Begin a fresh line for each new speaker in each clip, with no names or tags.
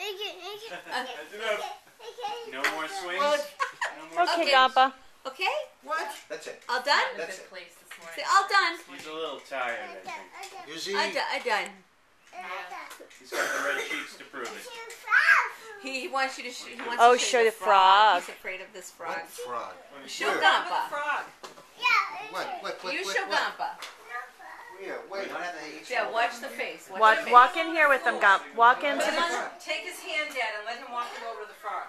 That's enough. No more swings.
What?
No more
Okay,
swings.
Gampa.
Okay?
What? That's it.
All done?
That's it.
Say, all done.
He's a little tired, I think.
You see?
I done.
He's got the red cheeks to prove it.
He wants you to. He wants
Oh,
to show
show
you
the frog.
He's afraid of this frog.
What frog?
Show
Where?
Gampa.
What?
You show Gampa.
Where? Wait. You don't have to eat.
Yeah, watch the face. Watch
Walk,
the face.
walk in here with them, Gampa. Walk into
Put him
the...
on- Take his hand, Dad, and let him walk you over to the frog.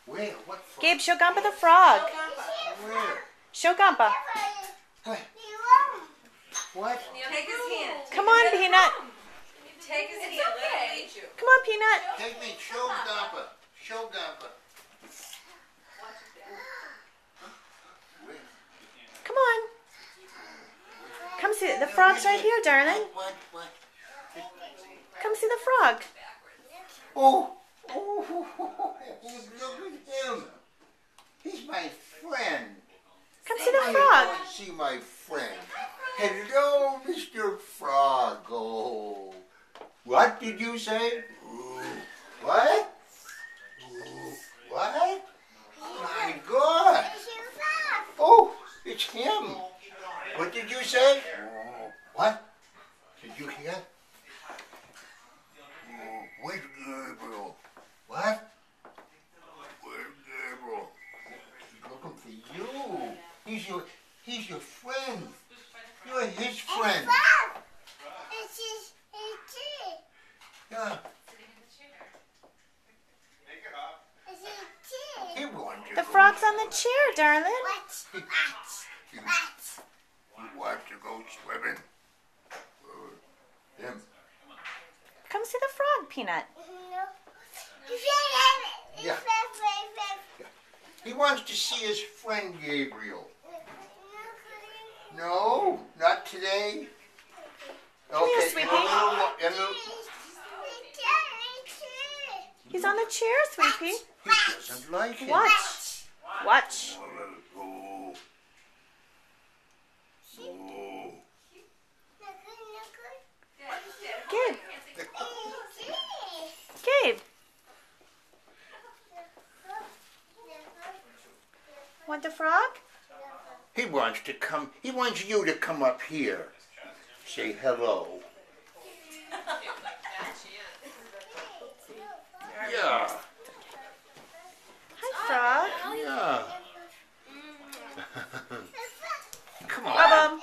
Where? What frog?
Gabe, show Gampa the frog.
Show Gampa.
Where?
Show Gampa.
What? What?
Take his hand.
Come on, Peanut.
Take his hand. Let him lead you.
Come on, Peanut.
Take me. Show Gampa. Show Gampa. Where?
Come on. Come see. The frog's right here, darling.
What?
Come see the frog.
Oh, look at him. He's my friend.
Come see the
I
frog.
want to see my friend. Hello, Mr. Frog. Oh, what did you say? What? What? My God. Oh, it's him. What did you say? What? Did you hear? Where's Gabriel? What? Where's Gabriel? He's looking for you. He's your friend. You're his friend. Yeah. He wants you.
The frog's on the chair, darling.
You want to go swimming? Him.
Come see the frog, Peanut.
Yeah. He wants to see his friend Gabriel. No, not today.
here, sweetie. He's on the chair, sweetie.
He doesn't like him.
Watch. Watch.
Oh, let it go. Oh.
Gabe. Gabe. Want the frog?
He wants to come. He wants you to come up here. Say hello. Yeah.
Hi, frog.
Yeah. Come on.
Bubba.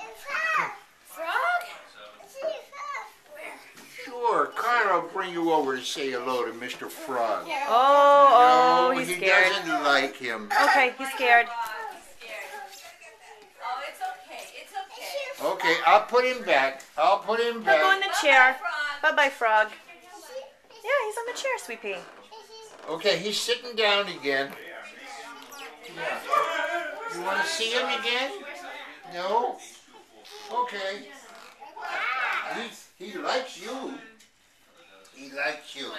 Sure, Carl will bring you over to say hello to Mr. Frog.
Oh,
No,
he's
he
scared.
doesn't like him.
Okay, he's scared.
Oh, it's okay. It's okay.
Okay, I'll put him back. I'll put him
He'll go in
back.
the chair. Bye-bye, frog. Yeah, he's on the chair, Sweet Pea.
Okay, he's sitting down again. Yeah. You want to see him again? No? Okay. He likes you. He likes you.